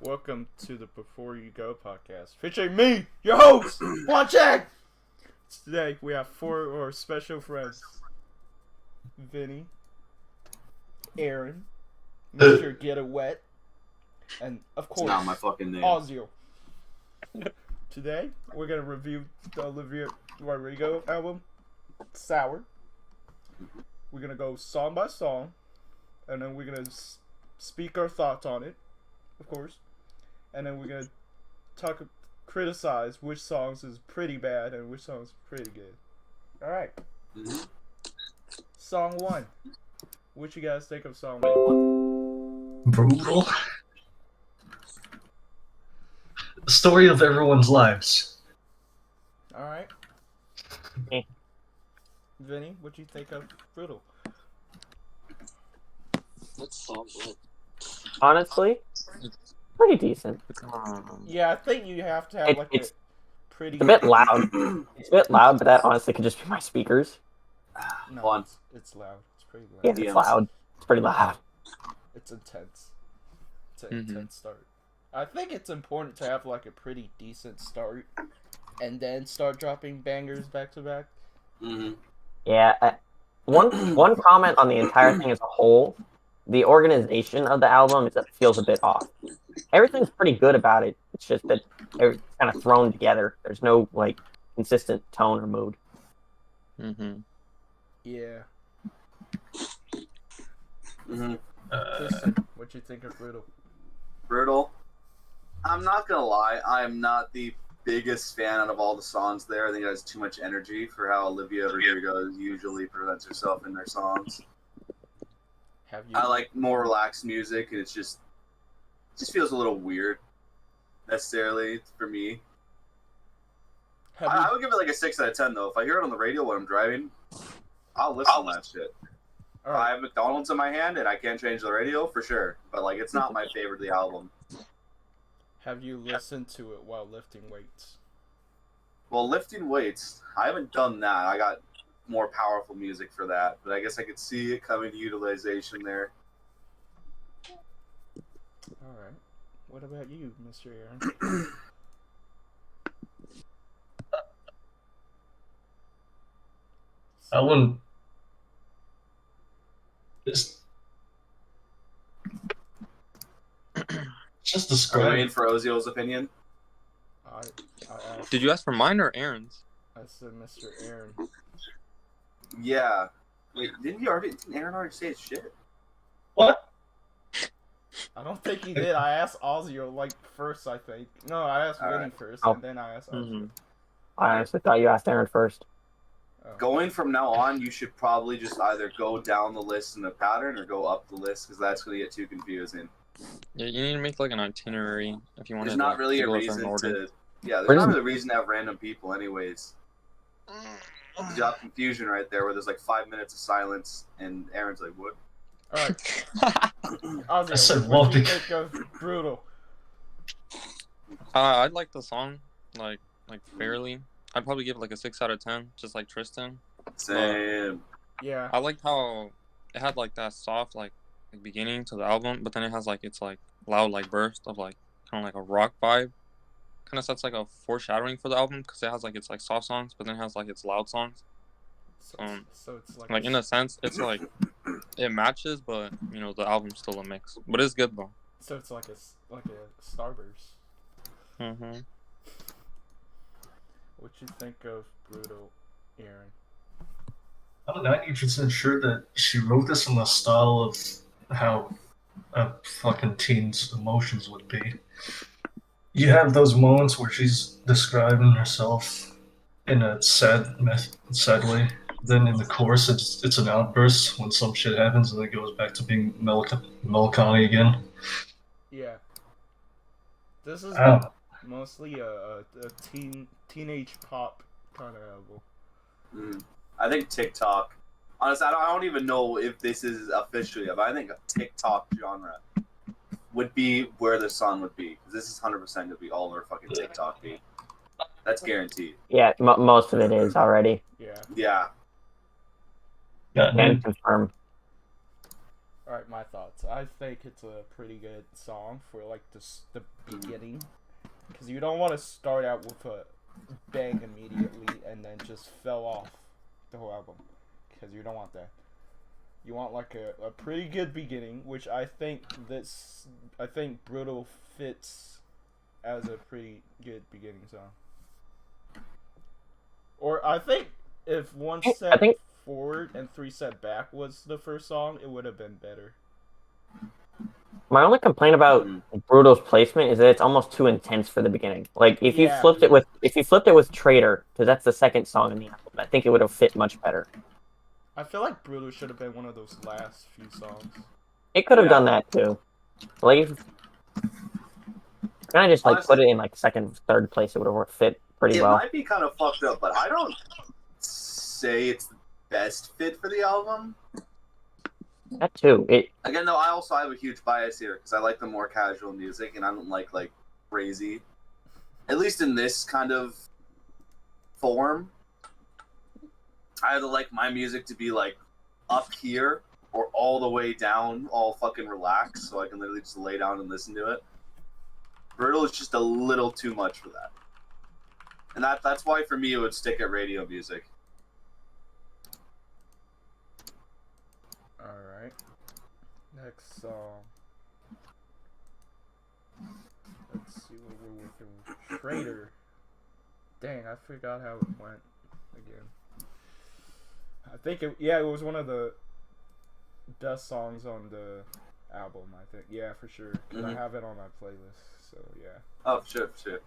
Welcome to the Before You Go podcast, featuring me, your host, Huancheng. Today we have four of our special friends: Vinny, Aaron, Mr. Get It Wet, and of course, not my fucking name. Ozio. Today we're gonna review the Olivia Rodrigo album, Sour. We're gonna go song by song, and then we're gonna speak our thoughts on it, of course. And then we're gonna criticize which songs is pretty bad and which songs pretty good. All right. Song 1. What you guys think of song 1? Brutal. The story of everyone's lives. All right. Vinny, what you think of Brutal? What's song one? Honestly, pretty decent. Yeah, I think you have to have It's pretty. a bit loud. It's a bit loud, but that honestly could just be my speakers. No, Fun. it's loud. It's pretty loud. Yeah, it's loud. It's pretty loud. It's intense. It's an intense start. I think it's important to have like a pretty decent start, and then start dropping bangers back to back. Mm-hmm. Yeah. One comment on the entire thing as a whole: the organization of the album is that it feels a bit off. Everything's pretty good about it. It's just that it's kind of thrown together. There's no like consistent tone or mood. Mm-hmm. Yeah. Mm-hmm. Tristan, what you think of Brutal? Brutal. I'm not gonna lie, I'm not the biggest fan out of all the songs there. I think it has too much energy for how Olivia Rodrigo usually presents herself in their songs. Have you? I like more relaxed music, and it just feels a little weird, necessarily, for me. I would give it like a 6 out of 10, though. If I hear it on the radio when I'm driving, I'll listen to that shit. All I right. have McDonald's in my hand, and I can't change the radio, for sure. But, like, it's not my favorite of the album. Have you listened to it while lifting weights? Well, lifting weights, I haven't done that. I got more powerful music for that, but I guess I could see it coming to utilization there. All right. What about you, Mr. Aaron? I wouldn't. Just Are we describe. waiting for Ozio's opinion? I asked. Did you ask for mine or Aaron's? I said Mr. Aaron. Yeah. Wait, didn't Aaron already say his shit? What? I don't think he did. I asked Ozio like first. I think. No, I asked Vinny first, Oh. and then I asked Ozio. I honestly thought you asked Aaron first. Oh. Going from now on, you should probably just either go down the list in a pattern or go up the list, because that's going to get too confusing. Yeah, you need to make like an itinerary if you want There's to. not really a go reason order. to... Yeah, there's Where's- not really a reason to have random people anyways. You have confusion right there where there's like 5 minutes of silence, and Aaron's like, what? All right, Ozio, said what do you walking. think of Brutal? I'd like the song like fairly. I'd probably give it like a 6 out of 10, just like Tristan. Same. Yeah. I liked how it had like that soft like beginning to the album, but then it has like it's like loud like burst of like kind of like a rock vibe. Kind of sets like a foreshadowing for the album because it has like it's like soft songs, but then it has like its loud songs. So it's like. Like in a sense, it's like it matches, but you know the album's still a mix. But it's good though. So it's like a starburst. Mm-hmm. What you think of Brutal, Aaron? I'm 90% sure that she wrote this in the style of how a fucking teen's emotions would be. You have those moments where she's describing herself in a sad way. Then in the chorus, it's an outburst when some shit happens, and then it goes back to being melancholy again. Yeah. This is I don't know. mostly a teenage pop kind of album. I think TikTok. Honestly, I don't even know if this is officially, but I think a TikTok genre would be where the song would be. This is 100% going to be all over fucking TikTok beat. That's guaranteed. Yeah, most of it is already. Yeah. Yeah. Yeah, Can dude, confirm. All right, my thoughts. I think it's a pretty good song for like the beginning, because you don't want to start out with a bang immediately and then just fell off the whole album, because you don't want that. You want like a pretty good beginning, which I think Brutal fits as a pretty good beginning song. Or I think if one set forward and 3 set back was the first song, it would have been better. My only complaint about Brutal's placement is that it's almost too intense for the beginning. Like if you flipped it with Traitor, because that's the second song in the album, I think it would have fit much better. I feel like Brutal should have been one of those last few songs. It could have done that too. Like, kind of just like put it in like second, third place. It would have fit pretty well. It might be kind of fucked up, but I don't say it's the best fit for the album. That too. Again, though, I have a huge bias here because I like the more casual music, and I don't like crazy. At least in this kind of form, I either like my music to be like up here or all the way down, all fucking relaxed, so I can literally just lay down and listen to it. Brutal is just a little too much for that, and that's why for me it would stick at radio music. Alright. Next song. Let's see what we're working with. Traitor. Dang, I forgot how it went again. I think it was one of the best songs on the album, I think. Yeah, for sure. Because I have it on my playlist, so yeah. Oh, for sure.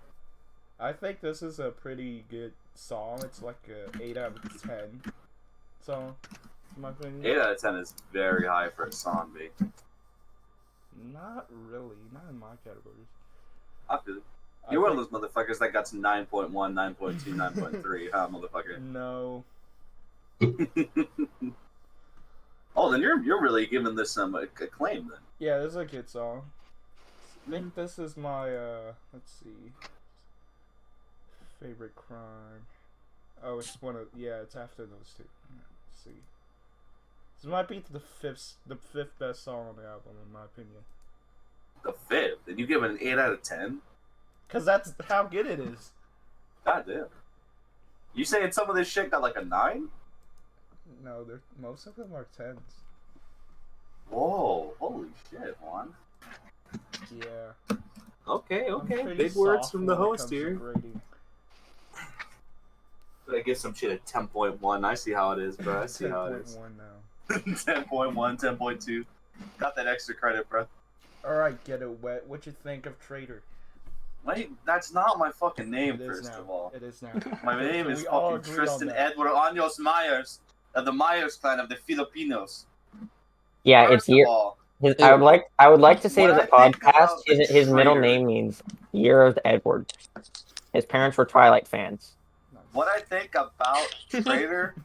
I think this is a pretty good song. It's like a 8 out of 10 song. In my opinion. 8 out of 10 is very high for a song, B. Not really. Not in my categories. I feel it. You're one of those motherfuckers that got to 9.1, 9.2, 9.3, huh, motherfucker? No. Oh, then you're really giving this some acclaim, then. Yeah, this is a good song. I think this is my, let's see. Favorite crime. Oh, it's it's after those two. Let's see. This might be the fifth best song on the album, in my opinion. The fifth? Did you give it an 8 out of 10? Because that's how good it is. God damn. You saying some of this shit got like a 9? No, most of them are 10s. Whoa, holy shit, Juan. Yeah. Okay. Big words from the host here. But I give some shit a 10.1. I see how it is, bro. I see how it is. 10.1 now. 10.1, 10.2. Got that extra credit, bro. Alright, Get It Wet. What you think of Traitor? Wait, that's not my fucking name, First of all. It is now. My name is all fucking agree Tristan on that. Edward Años Myers of the Myers clan of the Filipinos. Yeah, First it's year. of all, I would like to say to What the I think podcast, about the his middle Traitor- name means Year of Edward. His parents were Twilight fans. what I think about Traitor,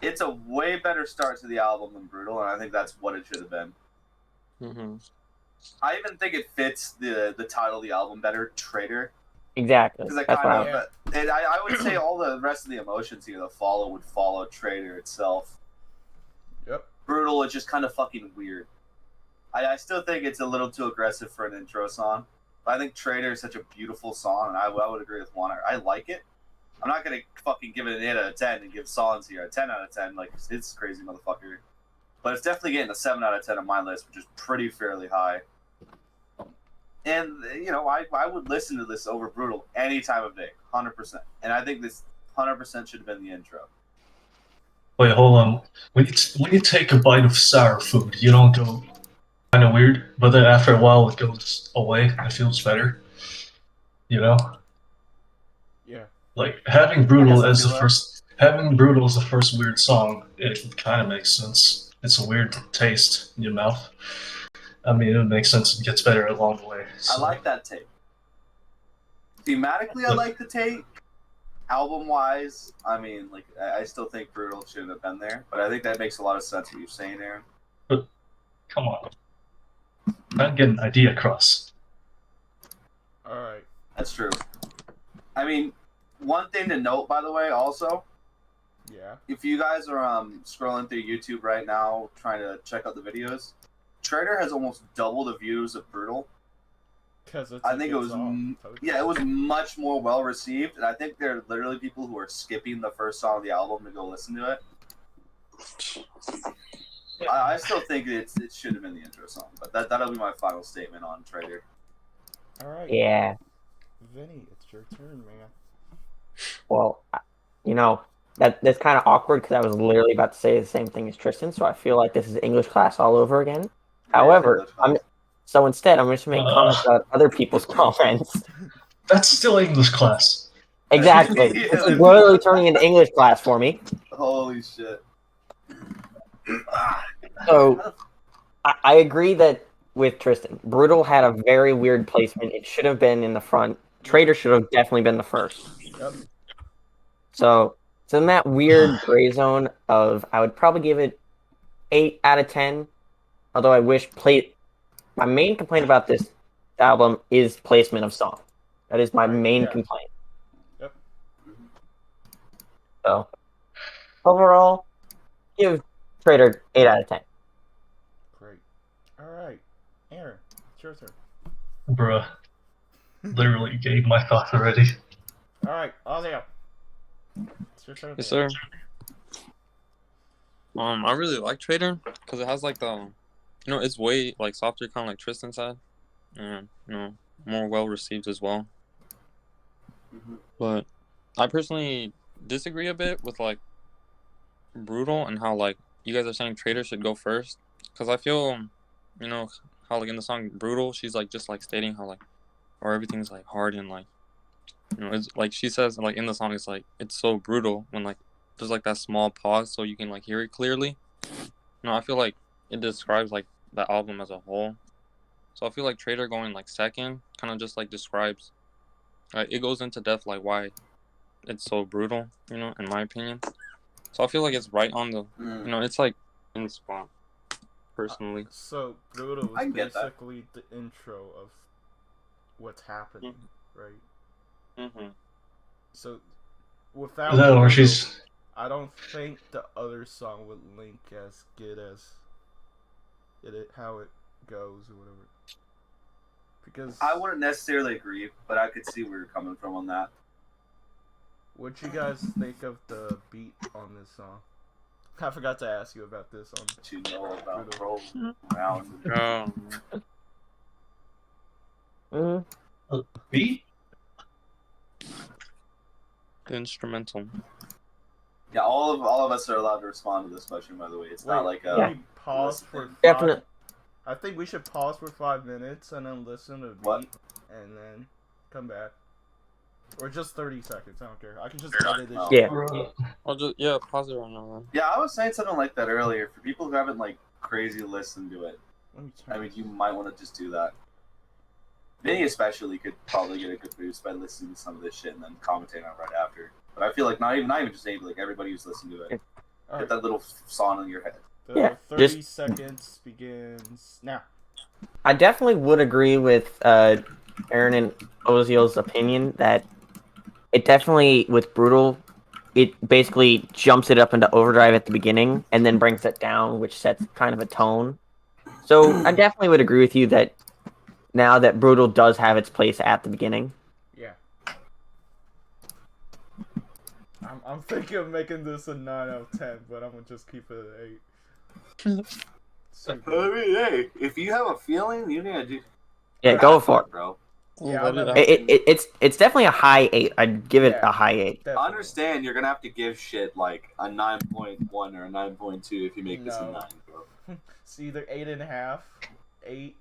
it's a way better start to the album than Brutal, and I think that's what it should have been. Mm-hmm. I even think it fits the title of the album better, Traitor. Exactly. Because That's why. I would say all the rest of the emotions here that would follow Traitor itself. Yep. Brutal is just kind of fucking weird. I still think it's a little too aggressive for an intro song. But I think Traitor is such a beautiful song, and I would agree with Juan. I like it. I'm not going to fucking give it an 8 out of 10 and give songs here a 10 out of 10. Like, it's crazy, motherfucker. But it's definitely getting a 7 out of 10 on my list, which is pretty fairly high. And, I would listen to this over Brutal any time of day, 100%. And I think this 100% should have been the intro. Wait, hold on. When you take a bite of sour food, you don't go kind of weird, but then after a while it goes away and it feels better. You know? Yeah. Like having Brutal as the first weird song, it kind of makes sense. It's a weird taste in your mouth. I mean, it makes sense. It gets better along the way. So. I like that take. Thematically, I like the take. Album-wise, I mean, I still think Brutal shouldn't have been there, but I think that makes a lot of sense what you're saying, Aaron. But come on, try to get an idea across. All right. That's true. I mean, one thing to note, by the way, also, Yeah. If you guys are scrolling through YouTube right now trying to check out the videos, Trader has almost double the views of Brutal. Because I think it was it was much more well received, and I think there are literally people who are skipping the first song of the album to go listen to it. I still think it should have been the intro song, but that'll be my final statement on Trader. All right. Yeah. Vinny, it's your turn, man. Well, you know, that's kind of awkward because I was literally about to say the same thing as Tristan, so I feel like this is English class all over again. However, so instead, I'm just going to make comments about other people's comments. That's still English class. Exactly. Yeah. This is literally turning into English class for me. Holy shit. So, I agree that with Tristan, Brutal had a very weird placement. It should have been in the front. Trader should have definitely been the first. Yep. So it's in that weird gray zone of, I would probably give it 8 out of 10. Although I wish my main complaint about this album is placement of song. That is my main complaint. Yep. So overall, give Trader 8 out of 10. Great. All right, Aaron, it's your turn. Bruh. Literally gave my thoughts already. All right, Ozzy. It's your turn. Yes, sir. I really like Trader because it has like the, it's way like softer, kind of like Tristan said, and more well received as well. But I personally disagree a bit with like Brutal and how like you guys are saying Trader should go first, because I feel, how like in the song Brutal, she's like just like stating how like, or everything's like hard and like, it's like she says like in the song, it's like it's so brutal when like there's like that small pause so you can like hear it clearly. I feel like it describes like the album as a whole. So I feel like Trader going like second kind of just like describes, it goes into depth like why it's so brutal, in my opinion. So I feel like it's right on the, it's like in the spot, personally. So Brutal was basically the intro of what's happening, right? Mm-hmm. So without No, Brutal, she's... I don't think the other song would link as good as how it goes or whatever. Because I wouldn't necessarily agree, but I could see where you're coming from on that. What'd you guys think of the beat on this song? I forgot to ask you about this on. What you know about rolling around. Beat? The instrumental. Yeah, all of us are allowed to respond to this question. By the way, it's not like we pause for definitely. I think we should pause for 5 minutes and then listen to the beat and then come back, or just 30 seconds. I don't care. I can just edit it. Yeah. I'll just pause it right now. Then. Yeah, I was saying something like that earlier. For people who haven't like crazy listened to it, I mean, you might want to just do that. Vinny especially could probably get a good boost by listening to some of this shit and then commentating on it right after. But I feel like not even just Nate, like everybody who's listening to it, get that little song in your head. The 30 seconds begins now. I definitely would agree with Aaron and Ozio's opinion that it definitely, with Brutal, it basically jumps it up into overdrive at the beginning and then brings it down, which sets kind of a tone. So I definitely would agree with you that now that Brutal does have its place at the beginning. Yeah. I'm thinking of making this a 9 out of 10, but I'm going to just keep it at 8. I mean, hey, if you have a feeling, you need to do. Yeah, go for it, bro. Yeah, it's definitely a high 8. I'd give it a high 8. Definitely. Understand, you're gonna have to give shit like a 9.1 or a 9.2 if you make this a 9, bro. It's either 8.5, 8,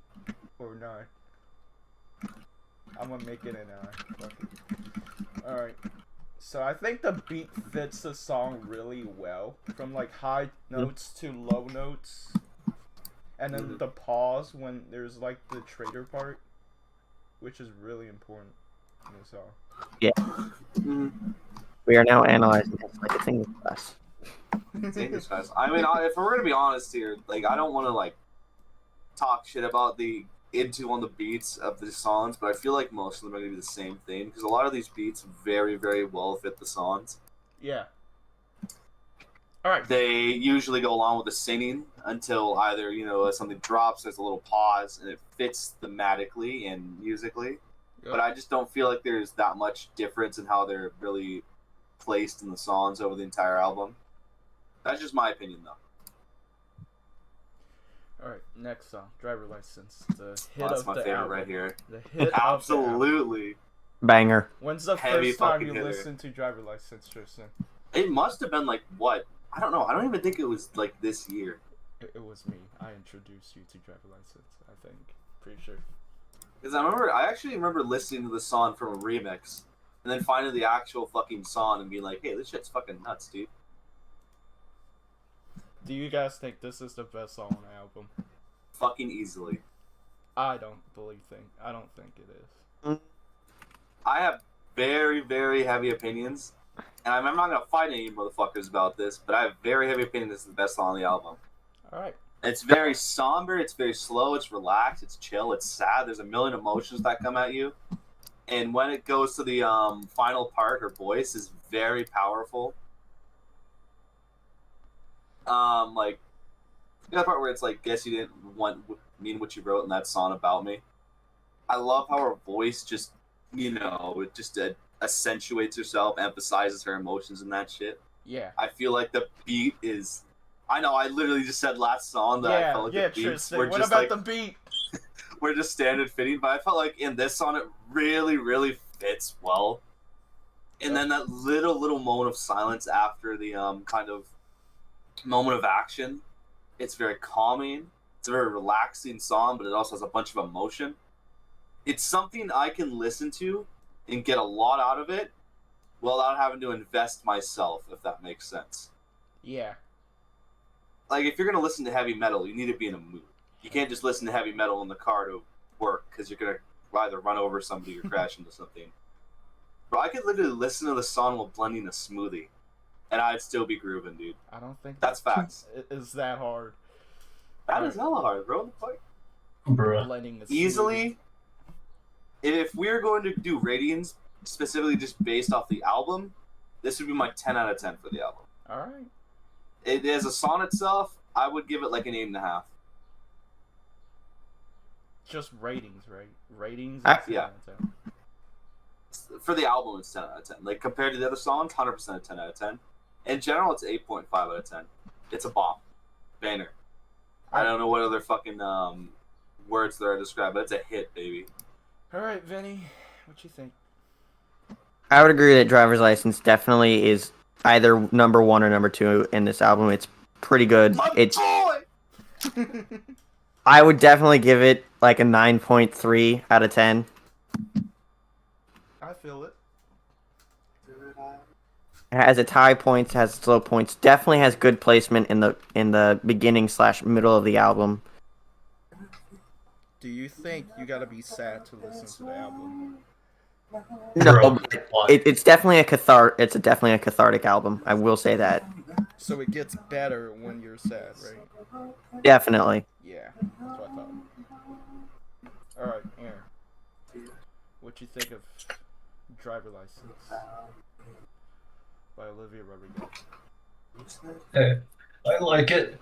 or 9. I'm gonna make it a 9. Fuck it. All right. So I think the beat fits the song really well, from like high notes to low notes, and then the pause when there's like the Trader part, which is really important in the song. Yeah. We are now analyzing it like it's English class. It's English class. I mean, if we're gonna be honest here, like I don't want to like talk shit about the on the beats of the songs, but I feel like most of them are gonna be the same thing because a lot of these beats very, very well fit the songs. Yeah. All right. They usually go along with the singing until either, something drops, there's a little pause, and it fits thematically and musically. Yep. But I just don't feel like there's that much difference in how they're really placed in the songs over the entire album. That's just my opinion, though. All right, next song, "Driver License." The hit That's of my the favorite album. right here. The hit of the album. Absolutely. Banger. When's the Heavy first time fucking you hitter. listened to "Driver License," Tristan? It must have been like what? I don't know. I don't even think it was like this year. It was me. I introduced you to "Driver License." I think. Pretty sure. Because I actually remember listening to the song from a remix, and then finding the actual fucking song and being like, "Hey, this shit's fucking nuts, dude." Do you guys think this is the best song on the album? Fucking easily. I don't think it is. I have very, very heavy opinions, and I'm not gonna fight any motherfuckers about this, but I have very heavy opinion this is the best song on the album. All right. It's very somber, it's very slow, it's relaxed, it's chill, it's sad. There's a million emotions that come at you, and when it goes to the final part, her voice is very powerful. Like that part where it's like, "Guess you didn't mean what you wrote in that song about me." I love how her voice just, it just accentuates herself, emphasizes her emotions and that shit. Yeah. I feel like the beat is. I know. I literally just said last song that I felt like the beats Tristan. were What just about like the beat? we're just standard fitting, but I felt like in this song it really, really fits well. And then that little moment of silence after the kind of moment of action, it's very calming. It's a very relaxing song, but it also has a bunch of emotion. It's something I can listen to and get a lot out of it without having to invest myself, if that makes sense. Yeah. Like, if you're going to listen to heavy metal, you need to be in a mood. You can't just listen to heavy metal in the car to work, because you're going to either run over somebody or crash into something. But I could literally listen to the song while blending a smoothie, and I'd still be grooving, dude. I don't think That's facts. Is that hard. That is hella hard, bro. Like, Bruh. Blending a easily, if we're going to do ratings specifically just based off the album, this would be my 10 out of 10 for the album. All right. It as a song itself, I would give it like an 8.5. Just ratings, right? Ratings. Yeah. For the album, it's 10 out of 10. Like, compared to the other songs, 100% a 10 out of 10. In general, it's 8.5 out of 10. It's a bomb. Banner. I don't know what other fucking words there are described, but it's a hit, baby. All right, Vinny, what you think? I would agree that Driver's License definitely is either number 1 or number 2 in this album. It's pretty good. Boy! I would definitely give it like a 9.3 out of 10. I feel it. It has its high points, has its low points. Definitely has good placement in the beginning / middle of the album. Do you think you gotta be sad to listen to the album? No, it's definitely It's definitely a cathartic album. I will say that. So it gets better when you're sad, right? Definitely. Yeah, that's what I thought. All right, Aaron, what you think of "Driver License" by Olivia Rodrigo? Hey, I like it.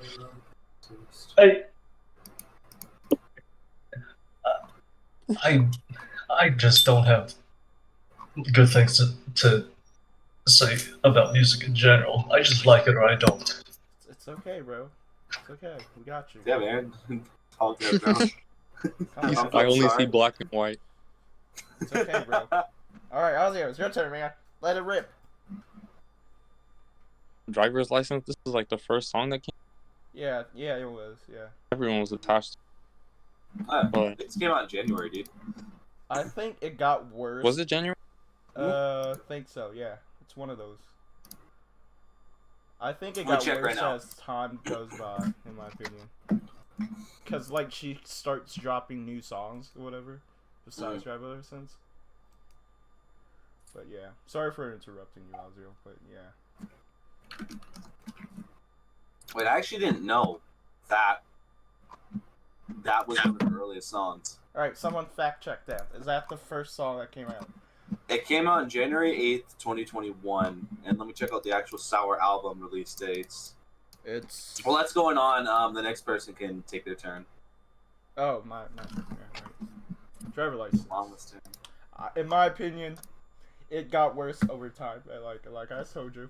I just don't have good things to say about music in general. I just like it or I don't. It's okay, bro. It's okay. We got you. Yeah, man. All good, bro. I only see black and white. It's okay, bro. All right, Ozzy, it's your turn, man. Let it rip. Driver's License. This is like the first song that came. Yeah, it was. Yeah. Everyone was attached. But It came out in January, dude. I think it got worse. was it January? Think so. Yeah, it's one of those. I think it We'll got check worse right now. as time goes by, in my opinion. Cause like she starts dropping new songs or whatever, besides Driver License. But yeah, sorry for interrupting you, Ozzy. But yeah. Wait, I actually didn't know that was one of the earliest songs. All right, someone fact check that. Is that the first song that came out? It came out on January 8th, 2021. And let me check out the actual Sour album release dates. It's Well, that's going on. The next person can take their turn. oh my driver license. Longest turn. In my opinion, it got worse over time. Like I told you,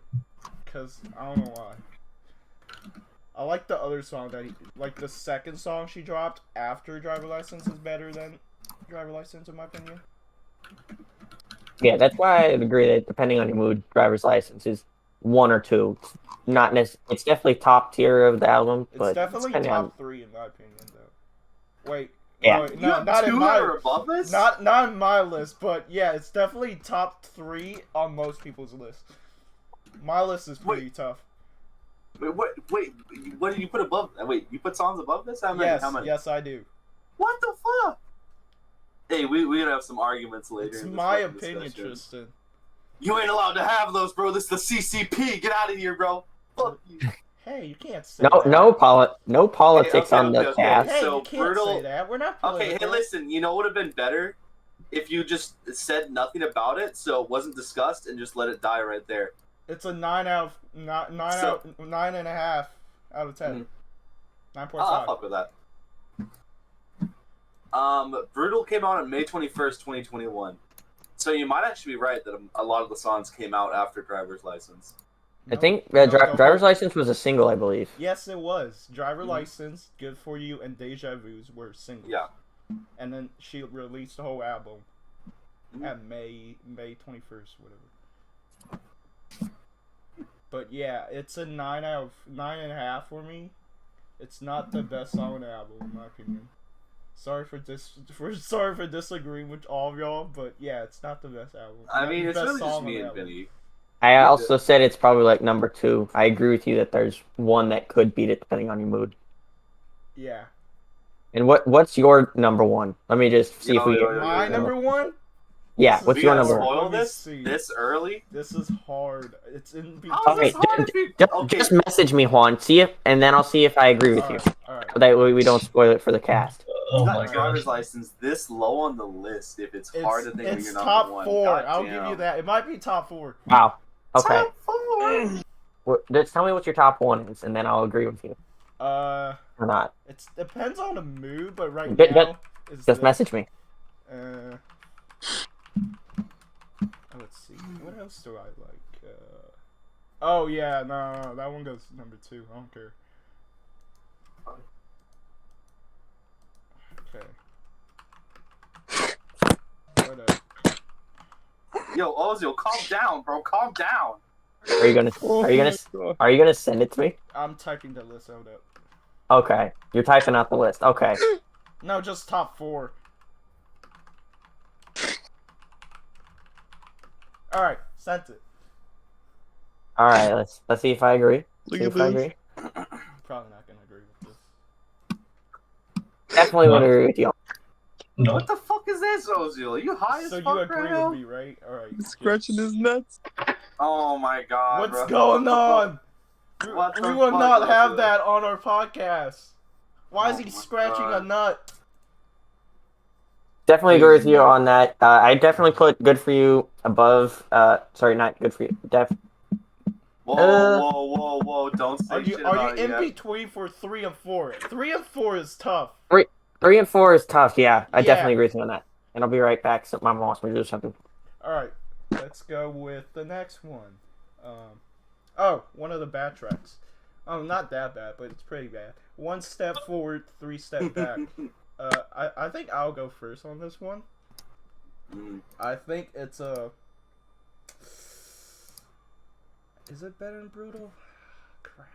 because I don't know why. I like the other song like the second song she dropped after Driver License is better than Driver License in my opinion. Yeah, that's why I agree that depending on your mood, Driver's License is 1 or 2. Not it's definitely top tier of the album, It's but definitely depending top on 3 in my opinion though. Wait, Yeah. no, not in two my that are above this? not in my list, but yeah, it's definitely top 3 on most people's list. My list is pretty tough. Wait, what did you put above? Wait, you put songs above this? How many? Yes, How many? yes, I do. What the fuck? Hey, we're gonna have some arguments later. It's in this my fucking opinion, discussion. Tristan. You ain't allowed to have those, bro. This is the CCP. Get out of here, bro. Fuck you. Hey, you can't say no that. no politics on the okay. cast. Hey, So, you can't Brutal- say that. We're not Okay, hey, political. listen. You know what would have been better if you just said nothing about it, so it wasn't discussed, and just let it die right there. It's a 9.5 out of 10. 9.5. I'll fuck with that. Brutal came out on May 21st, 2021. So you might actually be right that a lot of the songs came out after Driver's License. I No, think no, Driver's License was a single, I believe. Yes, it was. Driver License, Good For You, and Deja Vu's were singles. Yeah. And then she released the whole album at May 21st, whatever. But yeah, it's a 9 out of 9.5 for me. It's not the best song on the album, in my opinion. Sorry for disagreeing with all of y'all, but yeah, it's not the best album. I Not mean, the it's best really song just on me the and album. Vinny. I also said it's probably like number 2. I agree with you that there's one that could beat it depending on your mood. Yeah. And what's your number 1? Let me just see if we My number 1? Yeah, This what's is your gotta number 1? spoil Let me this see. this early? This is hard. It's in between. How is Okay, this hard if you... Okay, just message me, Juan. See if, and then I'll see if I agree with you. Alright. That way we don't spoil it for the cast. Oh you my got gosh. Driver's License this low on the list if it's hard to think of It's your number top 1. 4. God I'll damn. give you that. It might be top 4. Wow. Okay. Top 4! Just tell me what your top 1 is, and then I'll agree with you or not. It depends on the mood, but right Just- now is Just this. message me. Let's see. What else do I like? Oh yeah, no, that one goes number 2. I don't care. Okay. Whatever. Yo, Ozio, calm down, bro. Calm down. Are you gonna send it to me? I'm typing the list out up. Okay. You're typing out the list. Okay. No, just top 4. All right, sent it. All right. Let's see if I agree. Look See at if I this. agree. Probably not gonna agree with this. Definitely would agree with you. No. What the fuck is this, Ozio? Are you high as So fuck you agree right now? with me, right? All right. He's scratching his nuts. Oh my god, What's bro. going on? What We the will fuck, not have Ozio? that on our podcast. Why is Oh he my scratching a God. nut? Definitely agree with you on that. I definitely put Good For You above. Sorry, not Good For You. Whoa, don't say Are you shit about it in yet. between for 3 and 4? 3 and 4 is tough. 3 and 4 is tough. Yeah, I Yeah. definitely agree with you on that. And I'll be right back. So my mom wants me to do something. All right, let's go with the next one. One of the bad tracks. Not that bad, but it's pretty bad. 1 step forward, 3 step back. I think I'll go first on this one. I think it's a. Is it better than Brutal? Crap.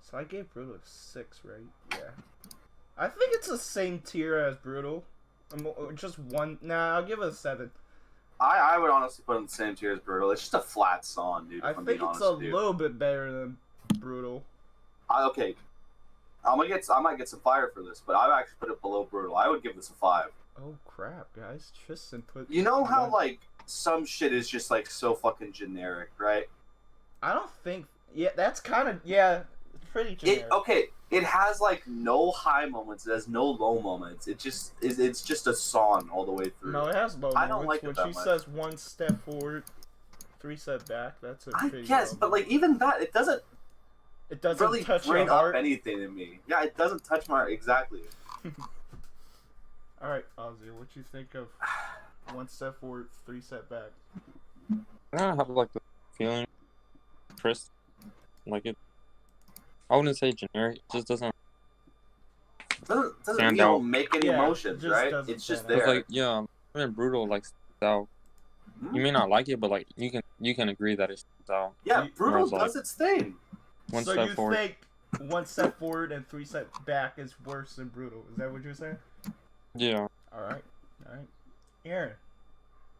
So I gave Brutal a 6, right? Yeah. I think it's the same tier as Brutal. Just one. Nah, I'll give it a 7. I would honestly put it in the same tier as Brutal. It's just a flat song, dude. I If I'm think being it's honest a with you. little bit better than Brutal. Okay. I might get some fire for this, but I've actually put it below Brutal. I would give this a 5. Oh crap, guys! Tristan put. You know how like some shit is just like so fucking generic, right? I don't think. Yeah, that's kind of. Yeah, it's pretty generic. Okay, it has like no high moments. It has no low moments. It just is. It's just a song all the way through. No, it has low I don't moments. like it When that she much. says 1 step forward, 3 step back, that's a I pretty guess, low but like moment. even that, it doesn't It doesn't really touch bring your up heart. anything in me. Yeah, it doesn't touch my exactly. Alright, Ozzy, what you think of 1 step forward, 3 step back? I don't have like the feeling, Chris, like it. I wouldn't say generic. It just doesn't. Doesn't Stand you know, out. make any Yeah, emotions, just right? doesn't It's just stand out. there. It's like yeah, even brutal like style. Hmm? You may not like it, but like you can agree that it's style. Yeah, brutal Whereas, does its thing. One So step you forward. think 1 step forward and 3 step back is worse than brutal? Is that what you're saying? Yeah. Alright, alright. Aaron.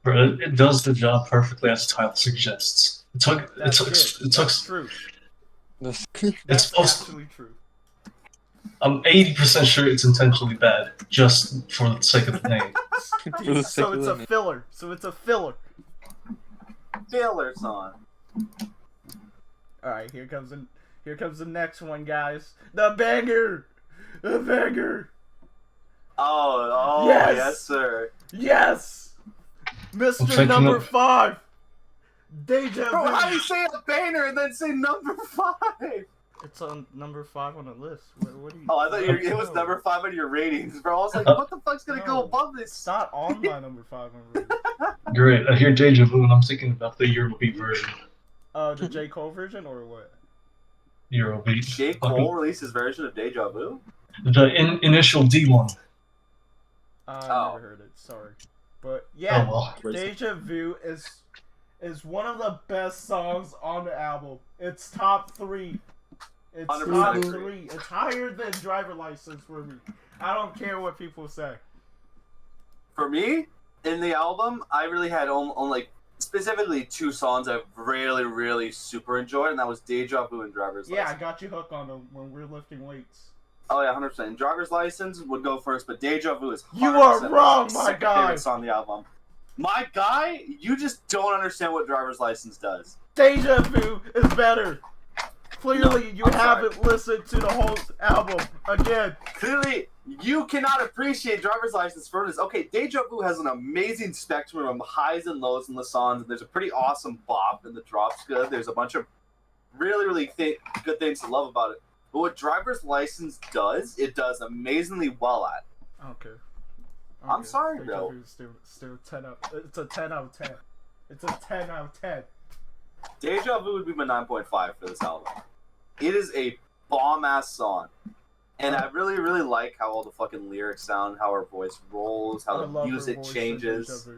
Bro, it does the job perfectly as the title suggests. That's good. It took. That's true. This- That's supposed- actually true. I'm 80% sure it's intentionally bad, just for the sake of the name. For the sake So of it's the a name. filler. So it's a filler. Filler song. Alright, here comes the next one, guys. The banger! The banger! Oh, Yes! yes, sir. Yes! Mr. thinking Number of- 5! Deja Bro, how do Vu! you say a banner and then say number 5? It's on number 5 on the list. What do you... Oh, I thought it was No. number 5 on your ratings, bro. I was like, what the fuck's gonna go No. above this? It's not on my number 5 on the list. Great, I hear Deja Vu and I'm thinking about the Eurobeat version. The J. Cole version or what? Eurobeat. J. Cole released his version of Deja Vu? The initial D one. I Oh. never heard it. Sorry. But yeah, Oh well. Deja Vu is one of the best songs on the album. It's top 3. It's 100% top agree. 3. It's higher than Driver License for me. I don't care what people say. For me, in the album, I really had only like specifically 2 songs I really, really super enjoyed, and that was Deja Vu and Driver's Yeah, I License. got you hooked on them when we're lifting weights. Oh yeah, 100%. And Driver's License would go first, but Deja Vu is 100% You are wrong, my second guy. favorite song on the album. My guy, you just don't understand what Driver's License does. Deja Vu is better. Clearly, you I'm sorry. haven't listened to the whole album again. Clearly, you cannot appreciate Driver's License for this. Okay, Deja Vu has an amazing spectrum of highs and lows in the songs, and there's a pretty awesome bop, and the drop's good. There's a bunch of really, really good things to love about it. But what Driver's License does, it does amazingly well at. Okay. I'm sorry, Deja bro. Vu is still 10 out. It's a 10 out of 10. It's a 10 out of 10. Deja Vu would be my 9.5 for this album. It is a bomb-ass song. And I really, really like how all the fucking lyrics sound, how her voice rolls, I how the love her music voice in changes. Deja Vu.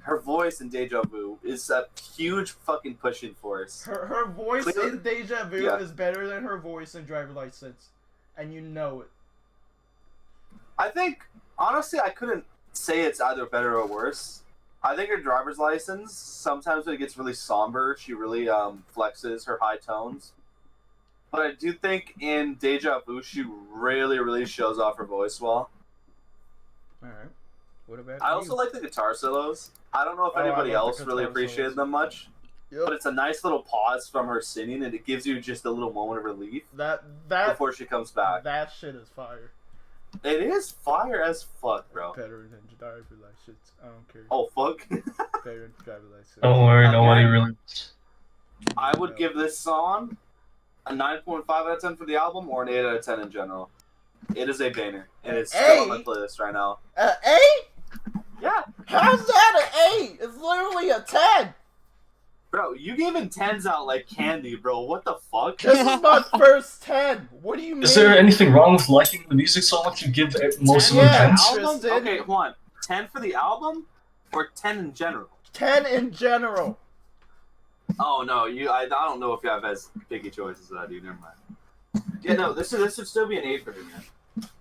Her voice in Deja Vu is a huge fucking pushing force. Her voice Clearly- in Deja Vu Yeah. is better than her voice in Driver License, and you know it. I think, honestly, I couldn't say it's either better or worse. I think her Driver's License, sometimes when it gets really somber, she really flexes her high tones. But I do think in Deja Vu, she really, really shows off her voice well. All right. What about I you? also like the guitar solos. I don't know if Oh, I anybody love the else really guitar appreciated solos. them much, Yep. but it's a nice little pause from her singing, and it gives you just a little moment of relief that before she comes back. that shit is fire. It is fire as fuck, bro. Better than Driver License. I don't care. Oh, fuck. Better than Driver License. Don't worry, nobody Again. really. I would give this song a 9.5 out of 10 for the album, or an 8 out of 10 in general. It is a banger, and it's still on my 8? playlist right now. 8? Yeah, How's that an 8? It's literally a 10. bro, you giving 10s out like candy, bro. What the fuck? This is my first 10. What do you mean? Is there anything wrong with liking the music so much you give most of them Yeah. tens? Album? Tristan. Okay, hold on. 10 for the album, or 10 in general? 10 in general. Oh no, I don't know if you have as picky choices as I do. Never mind. Yeah, no, this should still be an 8 for me, man.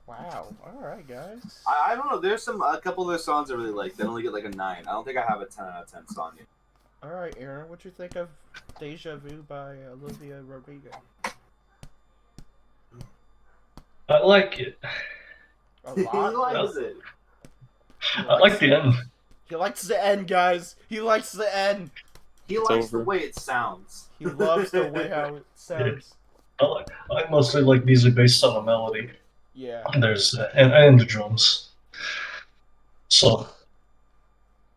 Wow. All right, guys. I don't know. There's a couple of their songs I really like. They only get like a 9. I don't think I have a 10 out of 10 song yet. All right, Aaron. What you think of Deja Vu by Olivia Rodrigo? I like it. A He lot. likes it. I like the end. He likes the end, guys. He likes the end. He likes the over. way it sounds. He loves the way how it sounds. I mostly like music based on the melody. Yeah. There's and the drums. So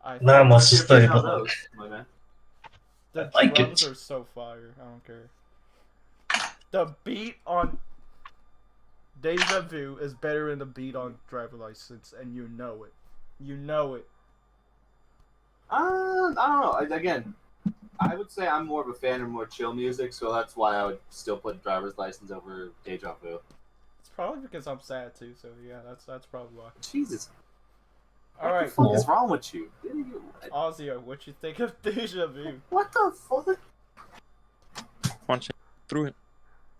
I not think much What's to your say, opinion on but those, my man? the I like drums it. are so fire. I don't care. The beat on Deja Vu is better than the beat on Driver License, and you know it. You know it. I don't know. Again, I would say I'm more of a fan of more chill music, so that's why I would still put Driver's License over Deja Vu. It's probably because I'm sad too. So yeah, that's probably why. Jesus. All What right, the fuck is wrong with you? Ozio, what you think of Deja Vu? What the fuck? Huancheng through it.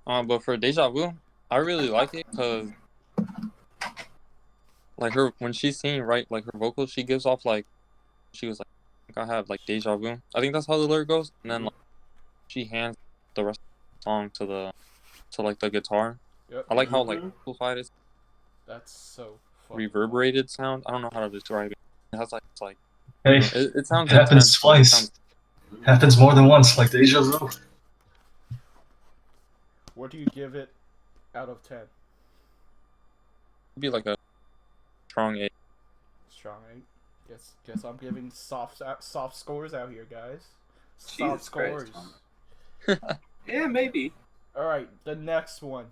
But for Deja Vu, I really like it because like her when she's singing, right, like her vocals, she gives off like she was like I have like deja vu. I think that's how the lyric goes, and then like she hands the rest of the song to like the guitar. Yep, I like how like Mhm. amplified it's that's so fucking reverberated sound. I don't know how to describe it. It has like it's like hey, it sounds it happens intense, but it twice. sounds Happens more than once, like Deja Vu. What do you give it out of 10? be like a strong 8. Strong 8. Guess I'm giving soft scores out here, guys. Soft Jesus scores. Christ, Yeah, maybe. All right, the next one.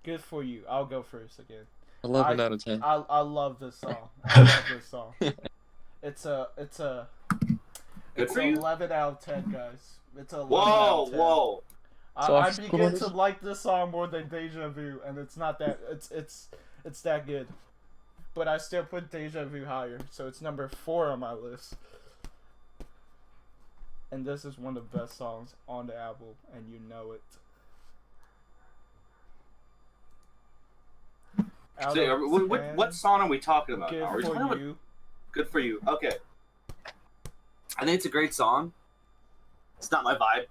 Good for you. I'll go first again. 11 out of 10. I love this song. I love this song. It's Good for you. 11 out of 10, guys. It's 11 out Whoa, of 10. whoa. I Soft begin to scores. like this song more than Deja Vu, and it's not that it's that good. But I still put Deja Vu higher, so it's number 4 on my list. And this is one of the best songs on the album, and you know it. Out So, of what 10, song are we talking about? Good Are we talking for about you. Good for You? Okay. I think it's a great song. It's not my vibe.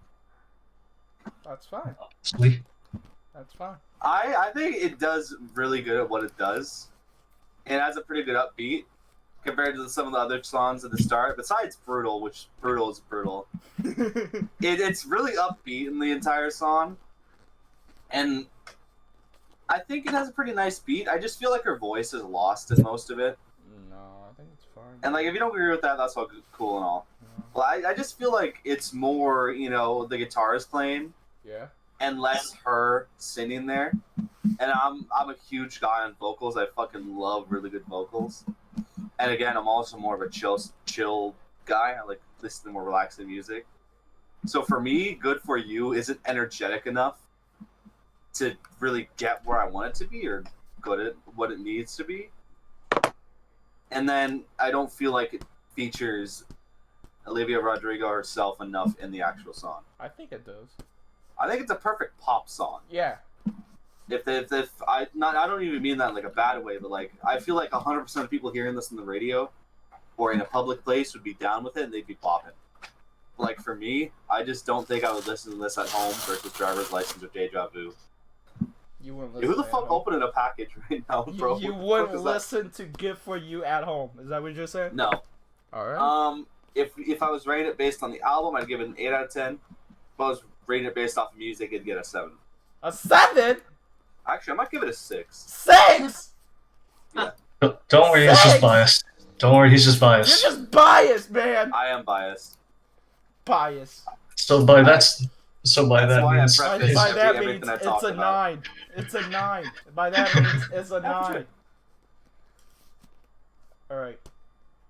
That's fine. Sweet. That's fine. I think it does really good at what it does. It has a pretty good upbeat compared to some of the other songs at the start. Besides Brutal, which Brutal is brutal. It's really upbeat in the entire song. And I think it has a pretty nice beat. I just feel like her voice is lost in most of it. No, I think it's fine. And like if you don't agree with that, that's all cool and all. No. Well, I just feel like it's more, the guitar is playing Yeah. and less her singing there. And I'm a huge guy on vocals. I fucking love really good vocals. And again, I'm also more of a chill guy. I like listening to more relaxing music. So for me, Good For You isn't energetic enough to really get where I want it to be or good at what it needs to be. And then I don't feel like it features Olivia Rodrigo herself enough in the actual song. I think it does. I think it's a perfect pop song. Yeah. If I don't even mean that in like a bad way, but like I feel like 100% of people hearing this on the radio or in a public place would be down with it and they'd be popping. But like for me, I just don't think I would listen to this at home versus Driver's License or Deja Vu. You wouldn't Who listen the at fuck home. opening a package right now, bro? You What the fuck wouldn't is that? listen to Good For You at home. Is that what you're saying? No. Alright. If I was rating it based on the album, I'd give it an 8 out of 10. If I was rating it based off of music, I'd get a 7. A 7? Actually, I might give it a 6. 6? Don't worry, he's just Thanks. biased. Don't worry, he's just You're biased. just biased, man. I am biased. Biased. So by That's that why I means preface By that everything means I it's talk a about. 9. It's a 9. By that means it's a 9. Alright.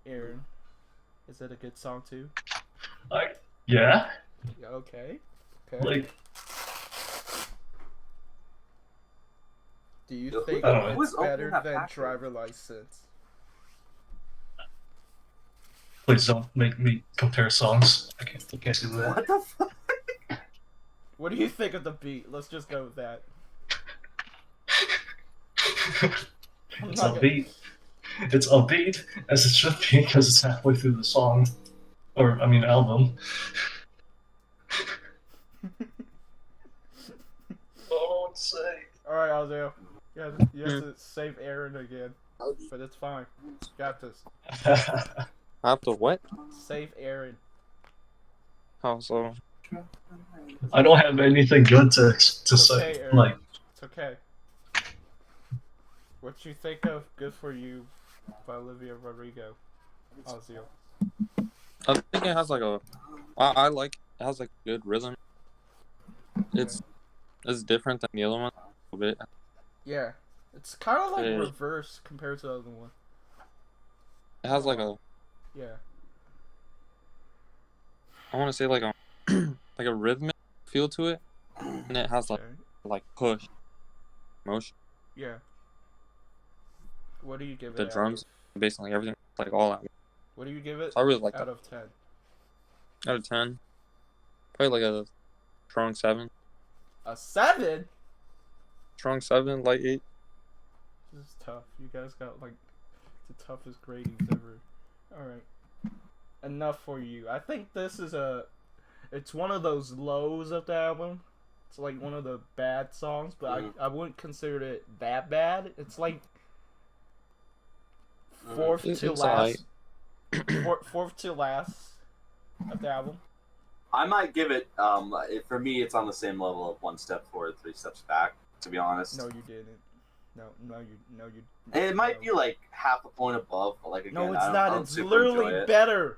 Aaron. Is it a good song too? yeah, Yeah, okay. Okay. like Do you Who- think I don't know. it's Who's opening better that than package? Driver License? please don't make me compare songs. I can't do that. What the fuck? What do you think of the beat? Let's just go with that. I'm It's not gonna- upbeat. It's upbeat as it should be because it's halfway through the song, or I mean album. Oh, what to say? Alright, Aldo. You have to save Aaron again. But it's fine. You got this. I have to what? Save Aaron. How so? I don't have anything good to It's say. okay, Aaron. Like, It's okay. What you think of "Good for You" by Olivia Rodrigo? Ozio. I think it has like a. I like it has like good rhythm. It's different than the other one a bit. Yeah, it's kind of like Yeah. reverse compared to the other one. It has like a. Yeah. I want to say like a like a rhythmic feel to it, and it has Okay. like push, motion, Yeah. What do you give the it? drums, basically everything like all out. What do you give it? So I really like Out that. of 10. Out of 10, probably like a strong 7. A 7? Strong 7, light 8. This is tough. You guys got like the toughest gradings ever. Alright. Enough for you. I think this is it's one of those lows of the album. It's like one of the bad songs, but I wouldn't consider it that bad. It's like fourth to It's last. Fourth to last of the album. I might give it. For me, it's on the same level of 1 step forward, 3 steps back. To be honest. No, you didn't. No, you. It might be like half a point above, but like again, No, it's I not. don't It's super enjoy literally it. better.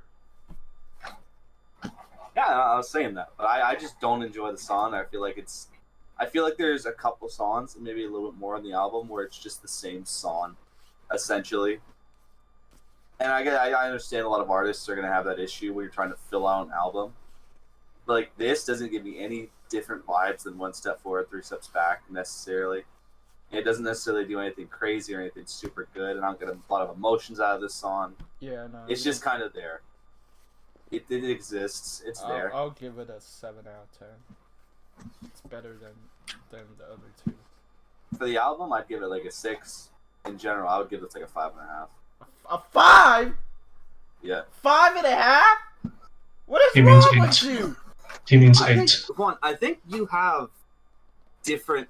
Yeah, I was saying that, but I just don't enjoy the song. I feel like there's a couple songs, maybe a little bit more on the album, where it's just the same song, essentially. And I understand a lot of artists are gonna have that issue where you're trying to fill out an album, but like this doesn't give me any different vibes than 1 step forward, 3 steps back necessarily. It doesn't necessarily do anything crazy or anything super good, and I don't get a lot of emotions out of this song. Yeah, no. It's just kind of there. It exists. It's there. I'll give it a 7 out of 10. It's better than the other two. For the album, I'd give it like a 6. In general, I would give it like a 5.5. A 5? Yeah. 5.5? What is He means wrong with 8. you? he means I 8. think, Juan, I think you have different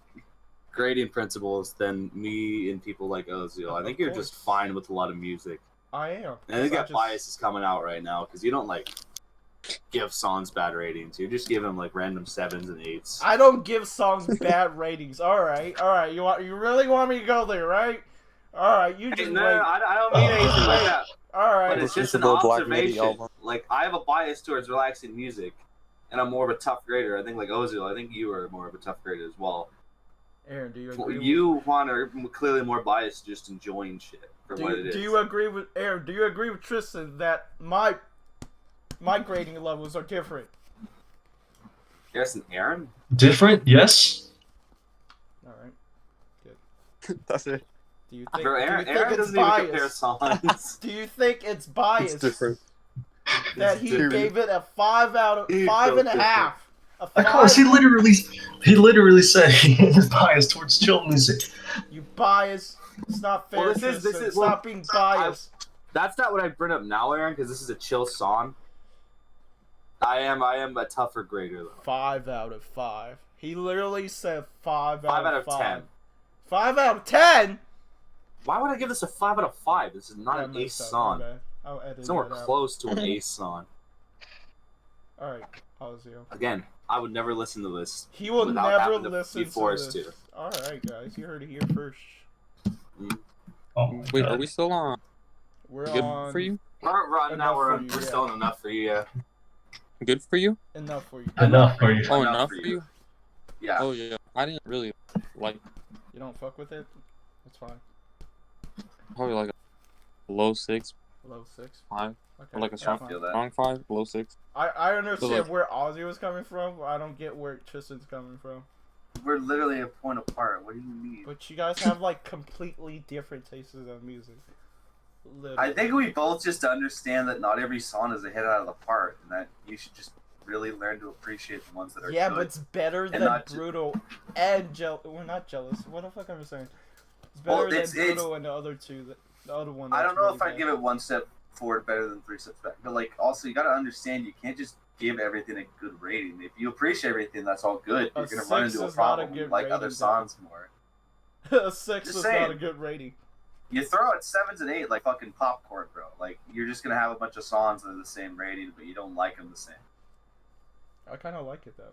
grading principles than me and people like Ozio. I think you're just fine with a lot of music. I am. And I think that bias is coming out right now because you don't like give songs bad ratings. You're just giving them like random 7s and 8s. I don't give songs bad ratings. All right. You really want me to go there, right? All right. You just No, wait. I don't mean anything like that. All right. But it's just an Listen to the Black Lady observation. album. Like I have a bias towards relaxing music, and I'm more of a tough grader. I think like Ozil, I think you are more of a tough grader as well. Aaron, do you agree? You, Juan, are clearly more biased, just enjoying shit for what it is. Do you agree with Aaron? Do you agree with Tristan that my grading levels are different? Yes, and Aaron. Different? Yes. All right. That's it. Do you think? Bro, do you Aaron think doesn't it's even compare biased? songs. Do you think it's biased? It's different. That It's he different. gave it a 5 out of It's 5.5. A Of course, 5. he literally said he is biased towards chill music. You bias. It's not fair. Well, this Tristan. is Stop being biased. That's not what I bring up now, Aaron, because this is a chill song. I am a tougher grader though. 5 out of 5. He literally said 5 5 out of 5. 10. 5 out of 10. Why would I give this a 5 out of 5? This is not I an messed ace up, song. my bad. I'll edit It's nowhere that out. close to an ace song. All right, Ozio. Again, I would never listen to this. He will without never having to listen be forced to this. All right, guys, you heard it here first. Oh my Wait, God. are we still on? We're Good on for you? Right now Enough we're for you, we're yeah. still on enough for you, yeah. Good for you? enough for you. Enough for you. Oh, Enough enough for for you. you? Yeah. Oh yeah. I didn't really like. You don't fuck with it? That's fine. Probably like a low 6, Low 6. 5, Okay. or like a that's strong, fine. feel that. strong 5, low 6. I understand like- where Ozzy was coming from, but I don't get where Tristan's coming from. We're literally a point apart. What do you mean? But you guys have like completely different tastes of music. Literally. I think we both just understand that not every song is a hit out of the park, and that you should just really learn to appreciate the ones that are Yeah, good. but it's better than not ju- Brutal and We're not jealous. What the fuck am I saying? It's better Well, than it's- Brutal and the other two. The other one. I that's don't know really if I'd bad. give it 1 step forward better than 3 steps back, but like also you got to understand you can't just give everything a good rating. If you appreciate everything, that's all good. A You're gonna run 6 into a is not a problem. good Like other rating, songs more. A 6 Just is saying. not a good rating. You throw out 7s and 8 like fucking popcorn, bro. Like you're just gonna have a bunch of songs that are the same rating, but you don't like them the same. I kind of like it though.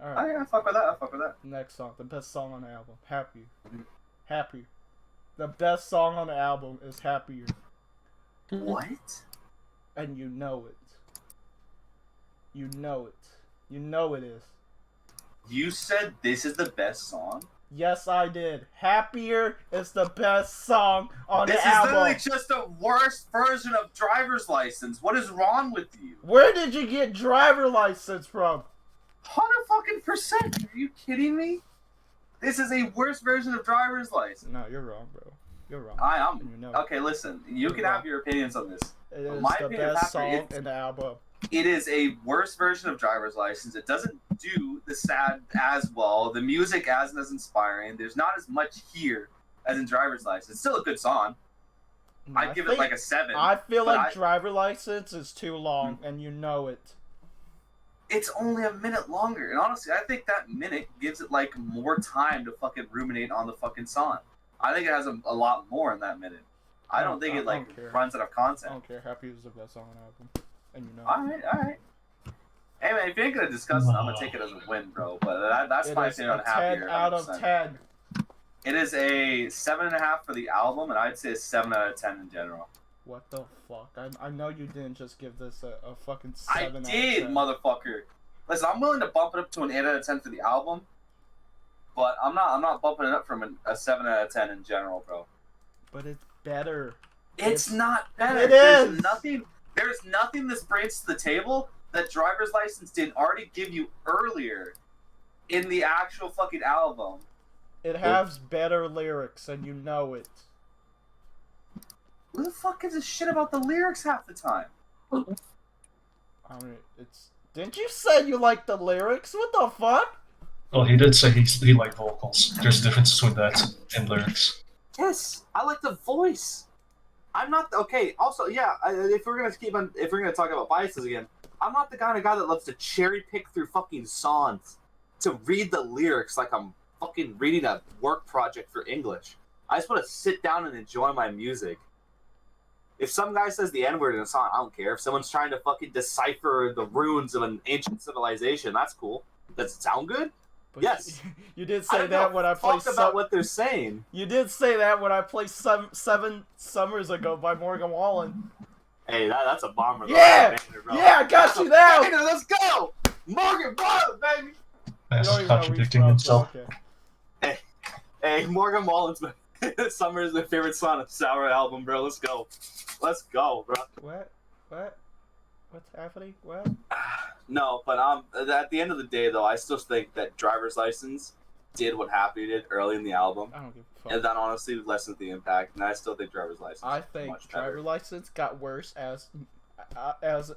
All right. I fuck with that. I fuck with that. Next song, the best song on the album, Happier. Mhm. Happier. The best song on the album is Happier, What? and you know it. You know it. You know it is. You said this is the best song? Yes, I did. Happier is the best song on This the is album. literally just a worse version of Driver's License. What is wrong with you? Where did you get driver license from? 100%. Are you kidding me? This is a worse version of Driver's License. No, you're wrong, bro. You're wrong. I am. And you know Okay, listen. You can have your opinions on this. it is my the opinion of best song Happier, in the album. It is a worse version of Driver's License. It doesn't do the sad as well. The music isn't as inspiring. There's not as much here as in Driver's License. It's still a good song. I'd give it like a 7. I feel but like driver license is too long, and you know it. It's only a minute longer. And honestly, I think that minute gives it like more time to fucking ruminate on the fucking song. I think it has a lot more in that minute. I don't think it like don't care. runs out of I content. don't care. Happy is the best song on the album, and you know. Alright. Hey man, if you ain't gonna discuss it, I'm gonna take it as a win, bro. But that's It my is opinion on a Happier. 10 out of 100%. 10. It is a 7.5 for the album, and I'd say a 7 out of 10 in general. What the fuck? I know you didn't just give this a fucking 7 I out of did, 10. motherfucker. Listen, I'm willing to bump it up to an 8 out of 10 for the album, but I'm not bumping it up from a 7 out of 10 in general, bro. But it's better. It's not better. It There's is. nothing this brings to the table that Driver's License didn't already give you earlier in the actual fucking album. It has better lyrics, and you know it. Who the fuck gives a shit about the lyrics half the time? I mean, it's. Didn't you say you like the lyrics? What the fuck? Well, he did say he liked vocals. There's a difference between that and lyrics. Yes, I like the voice. I'm not okay. Also, yeah, if we're gonna talk about biases again, I'm not the kind of guy that loves to cherry pick through fucking songs to read the lyrics like I'm fucking reading a work project for English. I just want to sit down and enjoy my music. If some guy says the N-word in a song, I don't care. If someone's trying to fucking decipher the runes of an ancient civilization, that's cool. Does it sound good? But Yes. You did I say don't that give when a I played. fuck about what they're saying. You did say that when I played 7 Summers Ago by Morgan Wallen. Hey, that's a bomber. though. Yeah! That's a banger, bro. Yeah, I got That's you a now! banger, let's go! Morgan Wallen, baby! You don't That's even know where he's contradicting from, himself. but okay. Hey, Morgan Wallen's Summer is my favorite song of Sour album, bro. Let's go. Let's go, bro. What? What's happening? What? No, but at the end of the day, though, I still think that Driver's License did what Happy did early in the album, I don't give a fuck. and that honestly lessened the impact. And I still think Driver's License. I is think much better. Driver License got worse as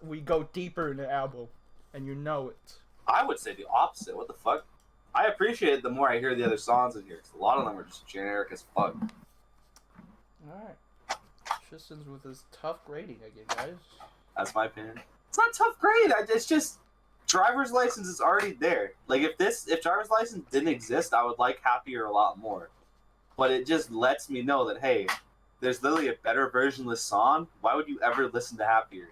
we go deeper in the album, and you know it. I would say the opposite. What the fuck? I appreciate it the more I hear the other songs in here, 'cause a lot of them are just generic as fuck. Alright. Tristan's with his tough grading again, guys. That's my opinion. It's not a tough grade. It's just Driver's License is already there. Like if Driver's License didn't exist, I would like Happier a lot more. But it just lets me know that hey, there's literally a better version of this song. Why would you ever listen to Happier?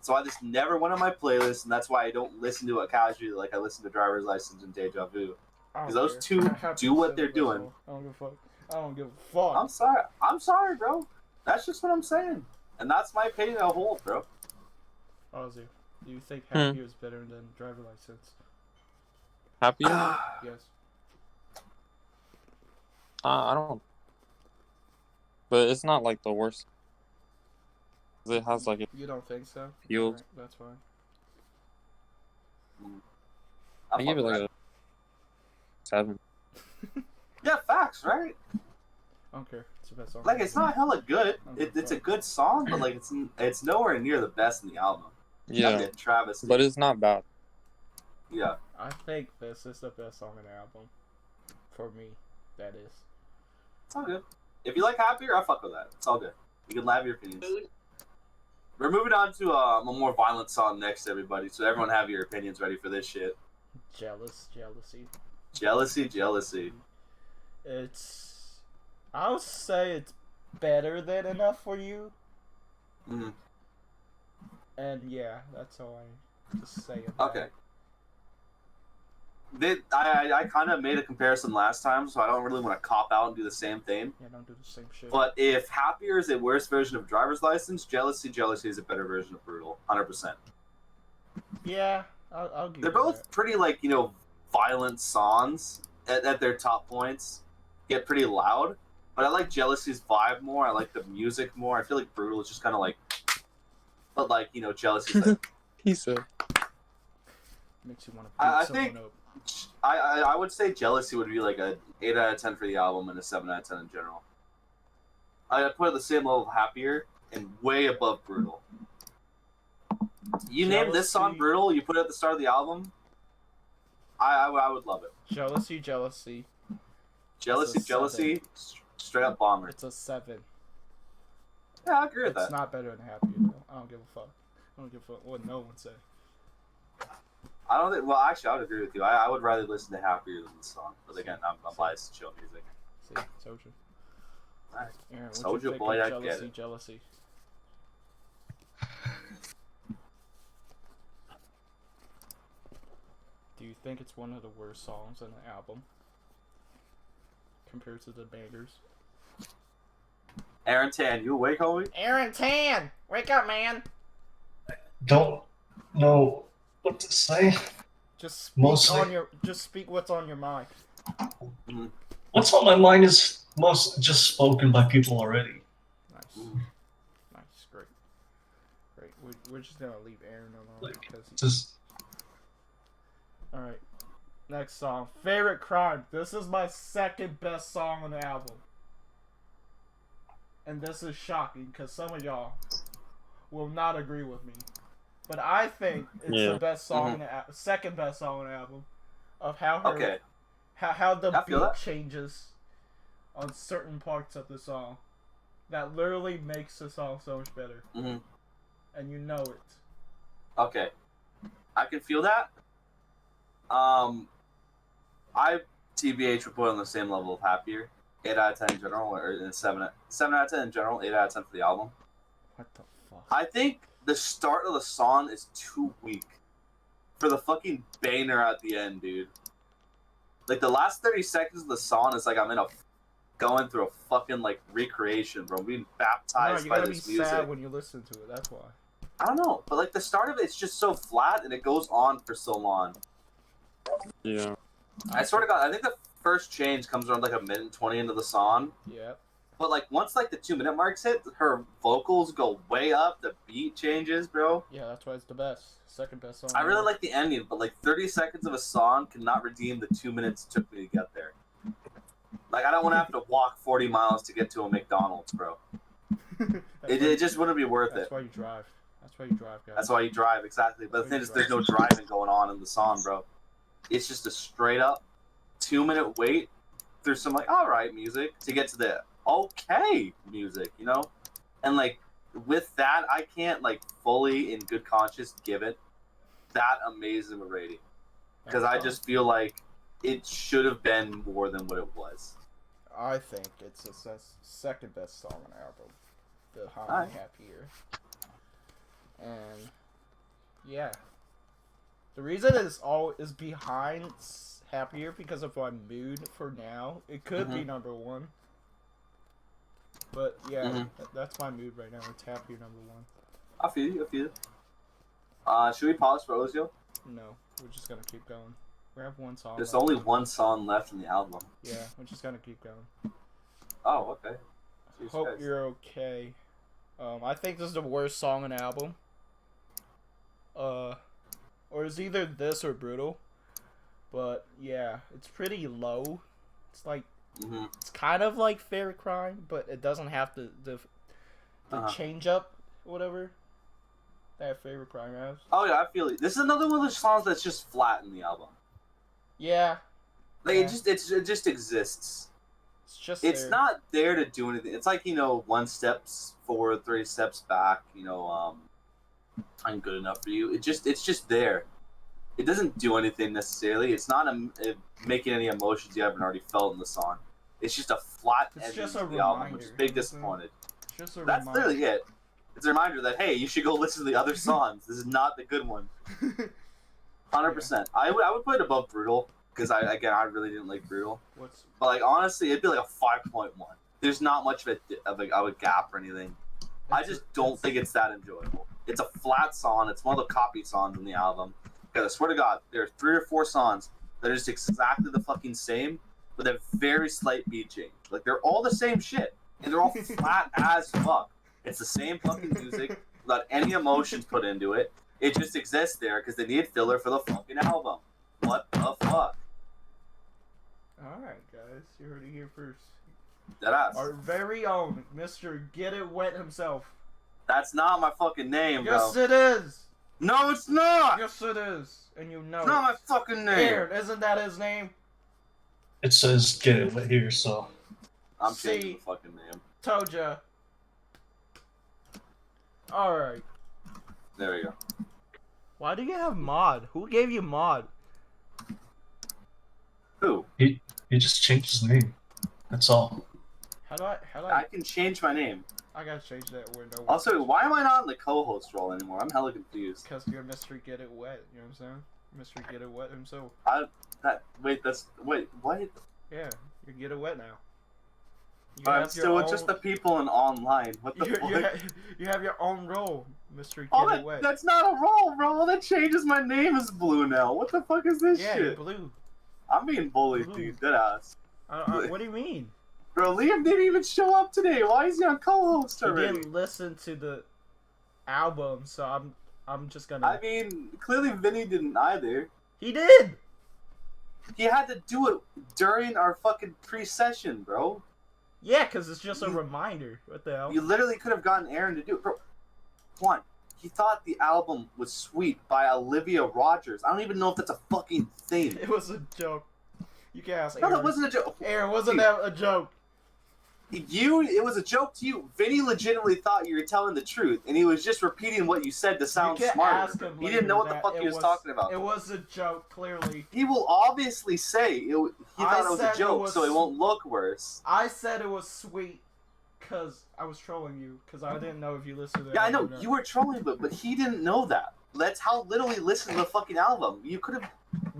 So I just never went on my playlist, and that's why I don't listen to it casually like I listen to Driver's License and Deja Vu. I don't 'Cause those care. two I have do to what send they're it, doing. that's all. I don't give a fuck. I don't give a fuck. I'm sorry, bro. That's just what I'm saying. And that's my opinion of whole, bro. Ozzy, do you think Happy is better than Driver License? Happy? Yes. I don't. But it's not like the worst. It has like a You don't think so? Feels- Alright, that's fine. I give it like a 7. Yeah, facts, right? I don't care. It's the best song. Like it's not hella good. Okay, It's a fuck. good song, but like it's nowhere near the best in the album. Yeah, That's Travis. but it's not bad. Yeah, I think this is the best song in the album. For me, that is. it's all good. If you like Happier, I fuck with that. It's all good. You can have your opinions. We're moving on to a more violent song next, everybody. So everyone have your opinions ready for this shit. Jealousy. Jealousy. It's. I'll say it's better than Enough for You. Mm. And yeah, that's how Just saying. Okay. I kind of made a comparison last time, so I don't really want to cop out and do the same thing. Yeah, don't do the same shit. But if Happier is a worse version of Driver's License, Jealousy is a better version of Brutal. 100%. Yeah, I'll give They're you both that. pretty, like, you know, violent songs at their top points. Get pretty loud. But I like Jealousy's vibe more. I like the music more. I feel like Brutal is just kind of like... But, like, you know, Jealousy's like... He said. Makes you want to I beat someone think- up. I would say Jealousy would be like a 8 out of 10 for the album and a 7 out of 10 in general. I'd put it at the same level of Happier and way above Brutal. You name this song Jealousy. Brutal, you put it at the start of the album, I would love it. Jealousy. Jealousy, It's a Jealousy, straight up bomber. It's a 7. Yeah, I agree with It's that. not better than Happier though. I don't give a fuck. I don't give a fuck what no one say. I don't think. Well, actually, I would agree with you. I would rather listen to Happier than this song. But again, I'm biased to chill music. See, told you. Alright. Aaron, what Told you you, think boy, of I get Jealousy, it. Jealousy? Do you think it's one of the worst songs on the album compared to the bangers? Aaron Tan, you awake, homie? Aaron Tan, wake up, man! Don't know what to say. Just speak Mostly- Just speak what's on your mind. What's on my mind is most just spoken by people already. Nice, nice, great, great. We're just gonna leave Aaron alone Like, because. Just All right, next song, Favorite Crime. This is my second best song on the album, and this is shocking because some of y'all will not agree with me, but I think it's Yeah. the best song, on the second best song on the album, of how her, Okay. how the I feel beat that. changes on certain parts of the song, that literally makes the song so much better, hmm and you know it. Okay. I can feel that. I TBH would put on the same level of Happier. 8 out of 10 in general, or 7 out of 10 in general, 8 out of 10 for the album. What the fuck? I think the start of the song is too weak for the fucking banger at the end, dude. Like, the last 30 seconds of the song is like I'm going through a fucking, like, recreation, bro. I'm being No, baptized you by gotta be this music. sad when you listen to it. That's why. I don't know, but, like, the start of it's just so flat and it goes on for so long. Yeah. I swear to God, I think the first change comes around like a minute and 20 into the song. Yep. But like once like the 2-minute marks hit, her vocals go way up, the beat changes, bro. Yeah, that's why it's the best. Second best song. I really like the ending, but like 30 seconds of a song cannot redeem the 2 minutes it took me to get there. Like I don't want to have to walk 40 miles to get to a McDonald's, bro. It just wouldn't be worth That's it. why you drive. That's why you drive, guys. That's why you drive, exactly. But the thing is, there's no driving going on in the song, bro. It's just a straight up 2-minute wait through some like alright music to get to the okay music, you know? And like with that, I can't like fully in good conscience give it that amazing a rating. Because I just feel like it should have been more than what it was. I think it's the second best song on the album. Behind Alright. Happier. And yeah. The reason it's is behind Happier because of my mood for now. It could be number one. But yeah, that's my mood right now. It's Happier number one. I feel you, I feel you. Should we pause for Ozio? No, we're just gonna keep going. We have one song. There's left. only one song left in the album. Yeah, we're just gonna keep going. Oh, okay. Jeez, Hope guys. you're okay. I think this is the worst song on the album. Or it's either this or Brutal. But yeah, it's pretty low. It's like it's kind of like Fair Crime, but it doesn't have the change up, whatever that Favorite Crime has. Oh yeah, I feel it. This is another one of those songs that's just flat in the album. Yeah, Like Yeah. it just exists. It's there. not there to do anything. It's like, you know, 1 step forward, 3 steps back. You know, I'm good enough for you. It's just there. It doesn't do anything necessarily. It's not making any emotions you haven't already felt in the song. It's just a flat It's ending just to a the album, which is reminder, big isn't it? disappointed. It's just a That's reminder. literally it. It's a reminder that hey, you should go listen to the other songs. This is not the good one. 100%. I would put it above Brutal because I really didn't like Brutal. What's But like honestly, it'd be like a 5.1. There's not much of a gap or anything. I just don't think it's that enjoyable. It's a flat song. It's one of the copy songs in the album. Because I swear to God, there are 3 or 4 songs that are just exactly the fucking same, with a very slight beat change. Like they're all the same shit, and they're all flat as fuck. It's the same fucking music without any emotions put into it. It just exists there because they need filler for the fucking album. What the fuck? Alright, guys. You heard it here first. Deadass. Our very own Mr. Get It Wet himself. That's not my fucking name, bro. Yes, it is! No, it's not! Yes, it is! And you know It's not my it. fucking name! Aaron, isn't that his name? It says get it right here, so. I'm See? changing the fucking name. Told ya. Alright. There we go. Why do you have mod? Who gave you mod? Who? He just changed his name. That's all. How do I I can change my name. I gotta change that window. Also, why am I not in the co-host role anymore? I'm hella confused. Because you're Mr. Get It Wet, you know what I'm saying? Mr. Get It Wet himself. Wait, what? Yeah, you Get It Wet now. You I'm have still with just the people in online. What the fuck? You have your own role, Mr. Oh, Get It Wet. that's not a role, bro. That changes my name is Blue now. What the fuck is this Yeah, you're shit? blue. I'm being bullied, Blue. dude. Deadass. What do you mean? Bro, Liam didn't even show up today. Why is he on co-host You already? didn't listen to the album, so I'm just gonna. I mean, clearly Vinny didn't either. He did. He had to do it during our fucking pre-session, bro. Yeah, because it's just a reminder. What the hell? You literally could have gotten Aaron to do it, bro. One, he thought the album was Sweet by Olivia Rodrigo. I don't even know if that's a fucking thing. It was a joke. You can ask No, Aaron. that wasn't a joke. Aaron, wasn't that a joke? It was a joke to you. Vinny legitimately thought you were telling the truth, and he was just repeating what you said to sound You can smarter. ask him He later didn't know what the that fuck he was talking about. It was a joke, clearly. He will obviously say he thought it was said a joke, it was- so it won't look worse. I said it was sweet because I was trolling you, because I didn't know if you listened to it. Yeah, I know or not. you were trolling, but he didn't know that. That's how little he listened to the fucking album. You could have,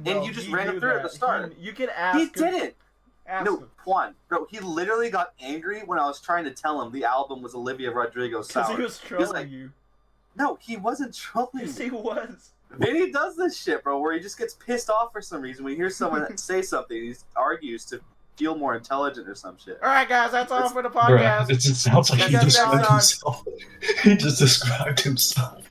No, and you just he ran knew it through at that. the start. You can ask He him. didn't. Ask No, him. Juan, bro, he literally got angry when I was trying to tell him the album was Olivia Rodrigo Because sour. he was trolling like, you. No, he wasn't trolling. Yes, he was. Vinny does this shit, bro, where he just gets pissed off for some reason when he hears someone say something. He argues to feel more intelligent or some shit. All right, guys, that's all for the Bruh, podcast. it sounds like he Check it described out. himself. He just described himself.